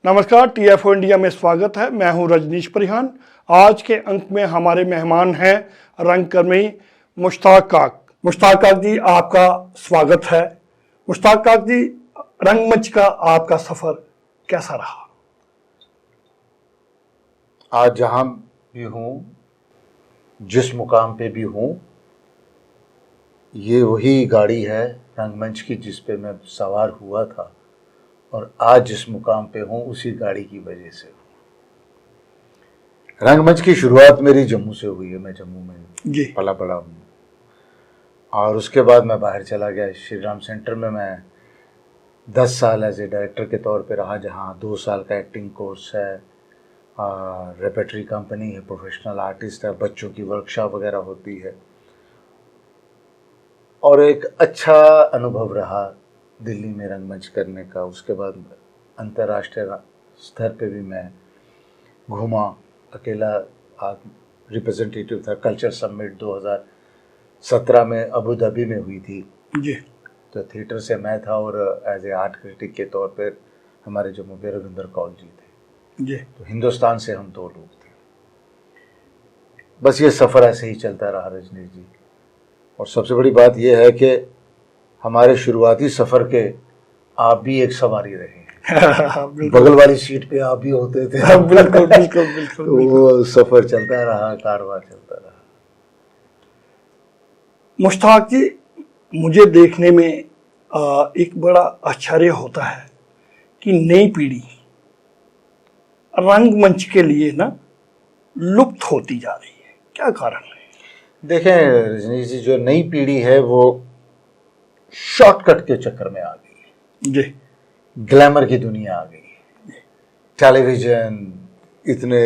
नमस्कार, TFO India में स्वागत है। मैं हूं रजनीश परिहान। आज के अंक में हमारे मेहमान हैं रंगकर्मी मुश्ताक काक। मुश्ताक काक जी, आपका स्वागत है। मुश्ताक काक जी, रंगमंच का आपका सफर कैसा रहा? आज जहां भी हूं, जिस मुकाम पे भी हूं, ये वही गाड़ी है रंगमंच की जिस पे मैं सवार हुआ था और आज जिस मुकाम पे हूं उसी गाड़ी की वजह से हूं। रंगमंच की शुरुआत मेरी जम्मू से हुई है। मैं जम्मू में जी पला बड़ा हूँ और उसके बाद मैं बाहर चला गया। श्री राम सेंटर में मैं 10 साल एज ए डायरेक्टर के तौर पे रहा, जहाँ 2 साल का एक्टिंग कोर्स है, रेपेटरी कंपनी है, प्रोफेशनल आर्टिस्ट है, बच्चों की वर्कशॉप वगैरह होती है और एक अच्छा अनुभव रहा दिल्ली में रंगमंच करने का। उसके बाद अंतर्राष्ट्रीय स्तर पे भी मैं घूमा, अकेला रिप्रेजेंटेटिव था। कल्चर समिट 2017 में अबू धाबी में हुई थी जी। तो थिएटर से मैं था और एज ए आर्ट क्रिटिक के तौर पर हमारे जम्मू के रविंदर कौल जी थे जी। तो हिंदुस्तान से हम 2 लोग थे। बस ये सफ़र ऐसे ही चलता रहा रजनीश जी। और सबसे बड़ी बात यह है कि हमारे शुरुआती सफ़र के आप भी एक सवारी रहे हैं। बगल वाली सीट पे आप भी होते थे। बिल्कुल बिल्कुल बिल्कुल। तो वो सफ़र चलता रहा, कारवां चलता रहा। मुश्ताक जी, मुझे देखने में एक बड़ा आश्चर्य होता है कि नई पीढ़ी रंगमंच के लिए ना लुप्त होती जा रही है। क्या कारण है? देखें रजनीश जी, जो नई पीढ़ी है वो शॉर्टकट के चक्कर में आ गई है। जी। ग्लैमर की दुनिया आ गई है। टेलीविज़न, इतने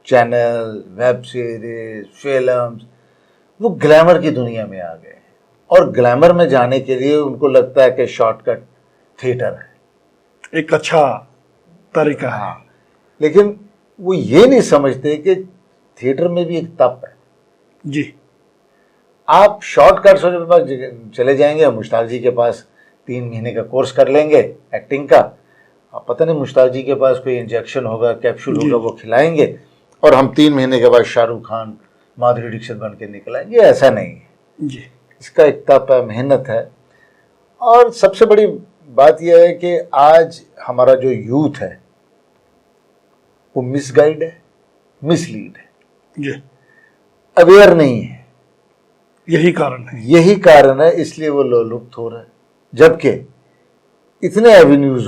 चैनल, वेब सीरीज, फिल्म्स, वो ग्लैमर की दुनिया में आ गए और ग्लैमर में जाने के लिए उनको लगता है कि शॉर्टकट थिएटर है, एक अच्छा तरीका है। हाँ, लेकिन वो ये नहीं समझते कि थिएटर में भी एक तप है। जी। आप शॉर्टकट से चले जाएंगे, मुश्ताक जी के पास 3 महीने का कोर्स कर लेंगे एक्टिंग का। आप पता नहीं मुश्ताक जी के पास कोई इंजेक्शन होगा, कैप्सूल होगा, वो खिलाएंगे और हम 3 महीने के बाद शाहरुख खान, माधुरी दीक्षित बन के निकल आएंगे। ऐसा नहीं है जी। इसका एक तप है, मेहनत है। और सबसे बड़ी बात यह है कि आज हमारा जो यूथ है वो मिसगाइड है, मिसलीड है, जी। अवेयर नहीं है। यही कारण है। यही कारण है, इसलिए वो लुप्त हो रहा है। जबकि इतने एवेन्यूज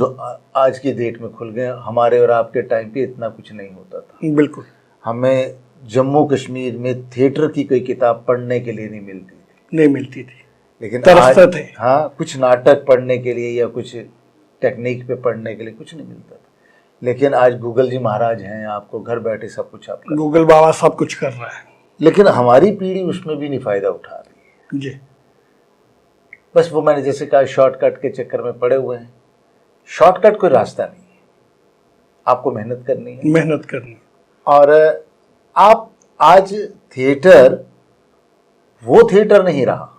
आज की डेट में खुल गए। हमारे और आपके टाइम पे इतना कुछ नहीं होता था। बिल्कुल। हमें जम्मू कश्मीर में थिएटर की कोई किताब पढ़ने के लिए नहीं मिलती थी, लेकिन तरसते थे। हाँ, कुछ नाटक पढ़ने के लिए या कुछ टेक्निक पे पढ़ने के लिए कुछ नहीं मिलता था। लेकिन आज गूगल जी महाराज हैं, आपको घर बैठे सब कुछ आपका, गूगल बाबा सब कुछ कर रहा है। लेकिन हमारी पीढ़ी उसमें भी नहीं फायदा उठा रही है। जी। बस वो मैंने जैसे कहा, शॉर्टकट के चक्कर में पड़े हुए हैं। शॉर्टकट कोई रास्ता नहीं है, आपको मेहनत करनी है, मेहनत करनी। और आप आज थिएटर वो थिएटर नहीं रहा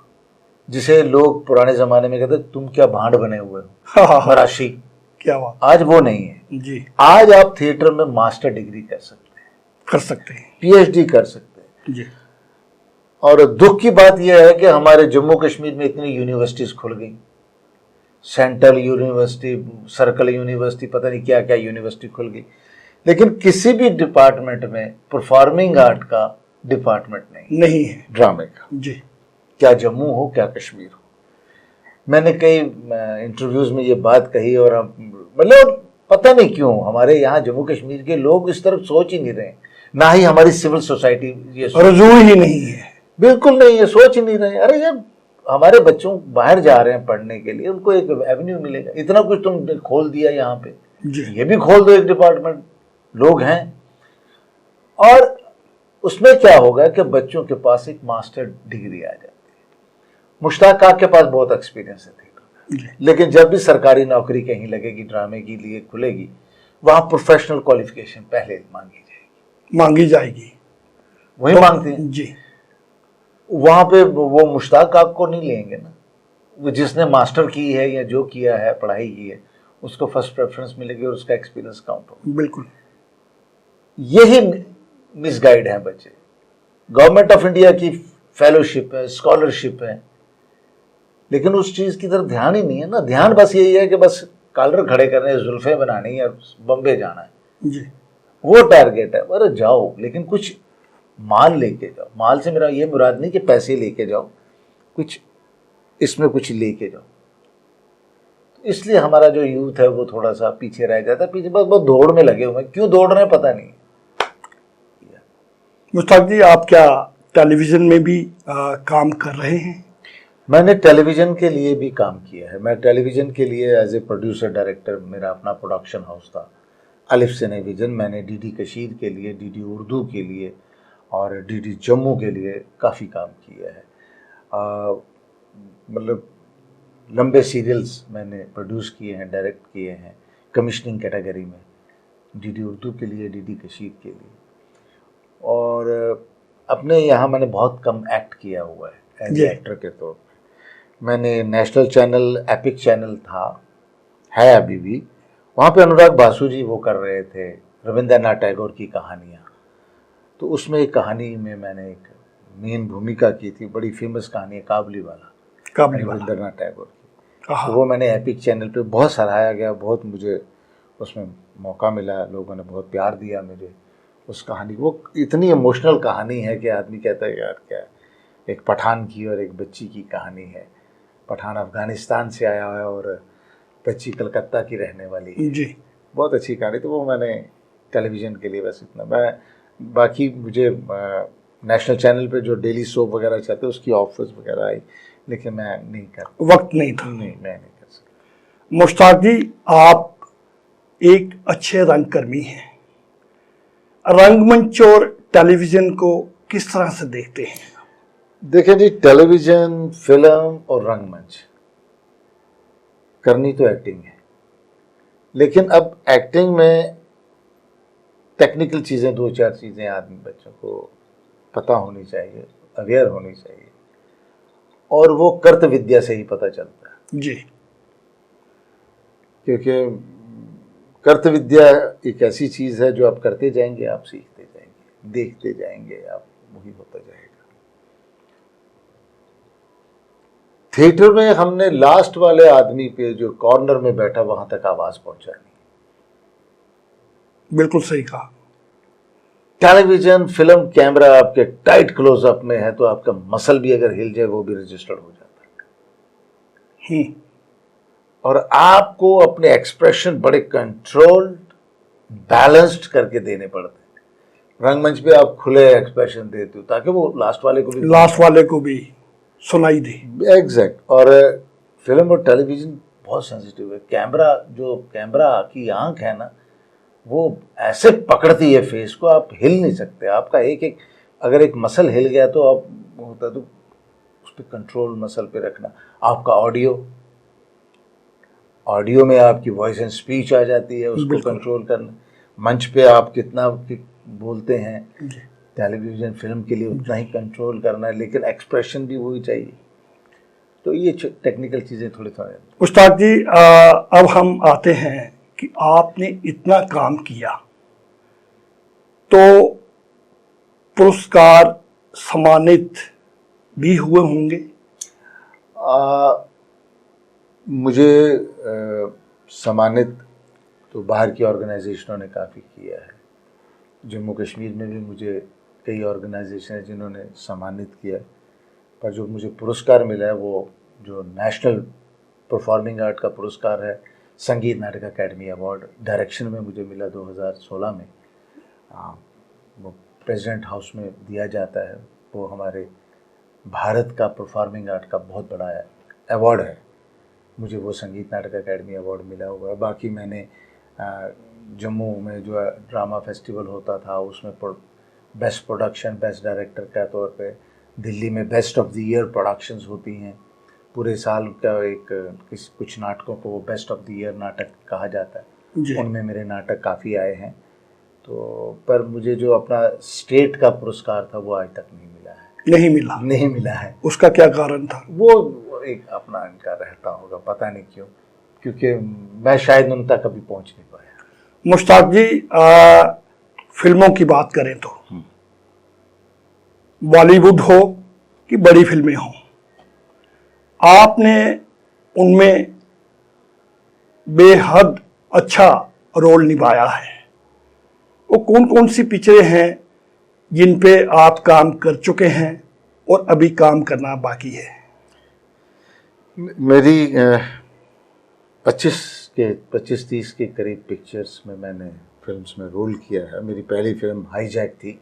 जिसे लोग पुराने जमाने में कहते तुम क्या भांड बने हुए हो, मराशी। क्या बात। आज वो नहीं है जी। आज आप थिएटर में मास्टर डिग्री कर सकते हैं, PhD कर सकते हैं। जी। और दुख की बात यह है कि हमारे जम्मू कश्मीर में इतनी यूनिवर्सिटीज खुल गई, सेंट्रल यूनिवर्सिटी, सर्कल यूनिवर्सिटी, पता नहीं क्या क्या यूनिवर्सिटी खुल गई, लेकिन किसी भी डिपार्टमेंट में परफॉर्मिंग आर्ट का डिपार्टमेंट नहीं है, ड्रामे का। जी। क्या जम्मू हो, क्या कश्मीर हो। मैंने कई इंटरव्यूज में ये बात कही और मतलब पता नहीं क्यों हमारे यहाँ जम्मू कश्मीर के लोग इस तरफ सोच ही नहीं रहे, ना ही हमारी सिविल सोसाइटी ये रजू ही नहीं है, बिल्कुल नहीं है, सोच ही नहीं रहे। अरे यार, हमारे बच्चों बाहर जा रहे हैं पढ़ने के लिए, उनको एक एवेन्यू मिलेगा। इतना कुछ तुम खोल दिया यहाँ पे, ये भी खोल दो एक डिपार्टमेंट, लोग हैं। और उसमें क्या होगा कि बच्चों के पास एक मास्टर डिग्री आ जाती है। मुश्ताक काक के पास बहुत एक्सपीरियंस है थिएटर, लेकिन जब भी सरकारी नौकरी कहीं लगेगी, ड्रामे के लिए खुलेगी, वहां प्रोफेशनल क्वालिफिकेशन पहले मांगी जाएगी। वही मांगते हैं जी। वहां पे वो मुश्ताक काक को नहीं लेंगे ना, वो जिसने मास्टर की है या जो किया है, पढ़ाई की है, उसको फर्स्ट प्रेफरेंस मिलेगी और उसका एक्सपीरियंस काउंट होगा। बिल्कुल। यही मिसगाइड है बच्चे। गवर्नमेंट ऑफ इंडिया की फेलोशिप है, स्कॉलरशिप है, लेकिन उस चीज की तरफ ध्यान ही नहीं है ना। ध्यान बस यही है कि बस कॉलर खड़े करने, जुल्फे बनानी है और बम्बे जाना है जी। वो टारगेट है। अरे जाओ, लेकिन कुछ माल लेके जाओ। माल से मेरा ये मुराद नहीं कि पैसे लेके जाओ, कुछ इसमें कुछ लेके जाओ। तो इसलिए हमारा जो यूथ है वो थोड़ा सा पीछे रह जाता है। पीछे बस बहुत दौड़ में लगे हुए हैं, क्यों दौड़ रहे हैं पता नहीं। मुश्ताक जी, आप क्या टेलीविजन में भी काम कर रहे हैं? मैंने टेलीविज़न के लिए भी काम किया है। मैं टेलीविज़न के लिए एज ए प्रोड्यूसर डायरेक्टर, मेरा अपना प्रोडक्शन हाउस था अलिफ सिनेविज़न। मैंने डीडी कशीर के लिए, डीडी उर्दू के लिए और डीडी जम्मू के लिए काफ़ी काम किया है। मतलब लंबे सीरियल्स मैंने प्रोड्यूस किए हैं, डायरेक्ट किए हैं कमिश्निंग कैटेगरी में, डीडी उर्दू के लिए, डीडी कशीर के लिए। और अपने यहाँ मैंने बहुत कम एक्ट किया हुआ है एज एक्टर के तौर पे। मैंने नेशनल चैनल, एपिक चैनल था, है अभी भी, वहाँ पे अनुराग बासु जी वो कर रहे थे रविंद्रनाथ टैगोर की कहानियाँ। तो उसमें एक कहानी में मैंने एक मेन भूमिका की थी। बड़ी फेमस कहानी है काबुली वाला, रविंद्रनाथ टैगोर की। तो वो मैंने एपिक चैनल पे बहुत सराहाया गया, बहुत मुझे उसमें मौका मिला, लोगों ने बहुत प्यार दिया मुझे उस कहानी। वो इतनी इमोशनल कहानी है कि आदमी कहता है यार क्या, एक पठान की और एक बच्ची की कहानी है। पठान अफ़गानिस्तान से आया है और बच्ची कलकत्ता की रहने वाली है जी। बहुत अच्छी कहानी। तो वो मैंने टेलीविज़न के लिए बस इतना। मैं बाकी मुझे नेशनल चैनल पे जो डेली सोप वगैरह चाहते उसकी ऑफर्स वगैरह आई, लेकिन मैं नहीं कर, वक्त नहीं था। नहीं, मैं नहीं कर सकता। मुश्ताक जी, आप एक अच्छे रंगकर्मी हैं। रंगमंच और टेलीविज़न को किस तरह से देखते हैं? देखें जी, टेलीविज़न, फिल्म और रंगमंच करनी तो एक्टिंग है, लेकिन अब एक्टिंग में टेक्निकल चीज़ें, 2-4 चीज़ें आदमी बच्चों को पता होनी चाहिए, अवेयर होनी चाहिए, और वो कर्त विद्या से ही पता चलता है जी। क्योंकि कर्त विद्या एक ऐसी चीज़ है जो आप करते जाएंगे, आप सीखते जाएंगे, देखते जाएंगे, आप वही होता जाएगा। थिएटर में हमने लास्ट वाले आदमी पे जो कॉर्नर में बैठा वहां तक आवाज पहुंचानी। बिल्कुल सही कहा। टेलीविजन, फिल्म, कैमरा आपके टाइट क्लोजअप में है तो आपका मसल भी अगर हिल जाए वो भी रजिस्टर्ड हो जाता है। और आपको अपने एक्सप्रेशन बड़े कंट्रोल्ड, बैलेंस्ड करके देने पड़ते हैं। रंगमंच पे आप खुले एक्सप्रेशन देते हो ताकि वो लास्ट वाले को भी सुनाई दे। एग्जैक्ट। और फिल्म और टेलीविजन बहुत सेंसिटिव है। कैमरा की आंख है ना, वो ऐसे पकड़ती है फेस को, आप हिल नहीं सकते। आपका एक अगर एक मसल हिल गया तो आप होता तो उस पर कंट्रोल मसल पे रखना। आपका ऑडियो में आपकी वॉइस एंड स्पीच आ जाती है, उसको कंट्रोल करना। मंच पे आप कितना बोलते हैं, टेलीविजन, फिल्म के लिए उतना ही कंट्रोल करना है, लेकिन एक्सप्रेशन भी वही चाहिए। तो ये टेक्निकल चीज़ें थोड़ी। उस्ताद जी, अब हम आते हैं कि आपने इतना काम किया तो पुरस्कार, सम्मानित भी हुए होंगे? मुझे सम्मानित तो बाहर की ऑर्गेनाइजेशनों ने काफ़ी किया है। जम्मू कश्मीर में भी मुझे कई ऑर्गेनाइजेशन हैं जिन्होंने सम्मानित किया, पर जो मुझे पुरस्कार मिला है वो जो नेशनल परफॉर्मिंग आर्ट का पुरस्कार है, संगीत नाटक अकेडमी अवार्ड, डायरेक्शन में मुझे मिला 2016 में। वो प्रेसिडेंट हाउस में दिया जाता है। वो हमारे भारत का परफॉर्मिंग आर्ट का बहुत बड़ा अवार्ड है। मुझे वो संगीत नाटक अकेडमी अवार्ड मिला हुआ है। बाकी मैंने जम्मू में जो ड्रामा फेस्टिवल होता था उसमें बेस्ट प्रोडक्शन, बेस्ट डायरेक्टर के तौर पे, दिल्ली में best of the year productions होती हैं। पूरे साल का कुछ नाटकों को वो बेस्ट ऑफ द ईयर नाटक कहा जाता है। उनमें मेरे नाटक काफ़ी आए हैं। तो पर मुझे जो अपना स्टेट का पुरस्कार था वो आज तक नहीं मिला है। नहीं मिला है। उसका क्या कारण था? वो एक अपना इनका रहता होगा, पता नहीं क्यों। क्योंकि मैं शायद उन तक कभी पहुंच नहीं पाया। मुश्ताक जी, फिल्मों की बात करें तो बॉलीवुड हो कि बड़ी फिल्में हो, आपने उनमें बेहद अच्छा रोल निभाया है। वो कौन कौन सी पिक्चरें हैं जिन पे आप काम कर चुके हैं और अभी काम करना बाकी है? मेरी 25-30 के करीब पिक्चर्स में मैंने फिल्म्स में रोल किया है। मेरी पहली फिल्म हाईजैक थी,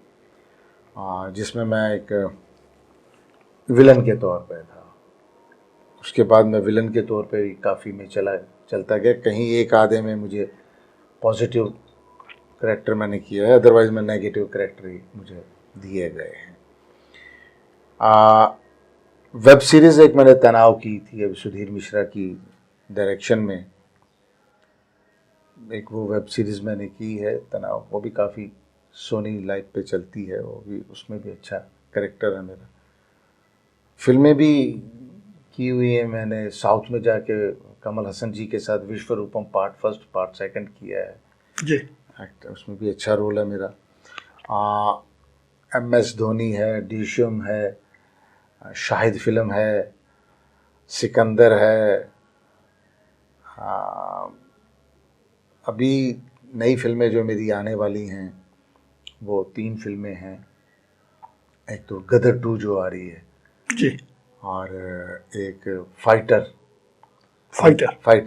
जिसमें मैं एक विलन के तौर पे था। उसके बाद मैं विलन के तौर पे भी काफ़ी में चलता गया। कहीं एक आधे में मुझे पॉजिटिव करैक्टर मैंने किया है, अदरवाइज मैं नेगेटिव करैक्टर ही मुझे दिए गए हैं। वेब सीरीज़ एक मैंने तनाव की थी, अभी सुधीर मिश्रा की डायरेक्शन में एक वो वेब सीरीज़ मैंने की है तनाव। वो भी काफ़ी सोनी लाइव पे चलती है, वो भी, उसमें भी अच्छा करैक्टर है मेरा। फिल्में भी की हुई है मैंने। साउथ में जाके कमल हसन जी के साथ विश्वरूपम पार्ट 1 पार्ट 2 किया है जी। एक्टर, उसमें भी अच्छा रोल है मेरा। MS धोनी है, डीशम है, शाहिद फिल्म है, सिकंदर है। अभी नई फिल्में जो मेरी आने वाली हैं वो 3 फिल्में हैं। एक तो गदर 2 जो आ रही है जी, और एक फाइटर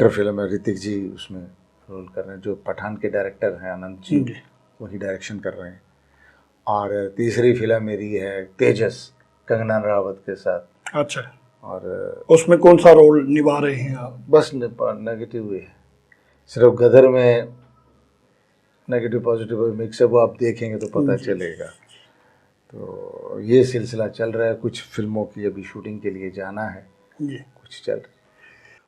फिल्म है, ऋतिक जी उसमें रोल कर रहे हैं, जो पठान के डायरेक्टर हैं आनंद जी, वही डायरेक्शन कर रहे हैं। और तीसरी फिल्म मेरी है तेजस, कंगना रनावत के साथ। अच्छा। और उसमें कौन सा रोल निभा रहे हैं आप? बस नेगेटिव है, सिर्फ गदर में नेगेटिव पॉजिटिव मिक्स है, वो आप देखेंगे तो पता चलेगा। तो ये सिलसिला चल रहा है। कुछ फिल्मों की अभी शूटिंग के लिए जाना है जी, कुछ चल रहा है।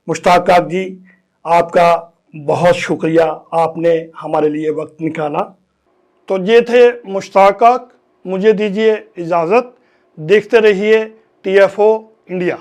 मुश्ताक काक जी, आपका बहुत शुक्रिया, आपने हमारे लिए वक्त निकाला। तो ये थे मुश्ताक काक। मुझे दीजिए इजाज़त। देखते रहिए TFO इंडिया।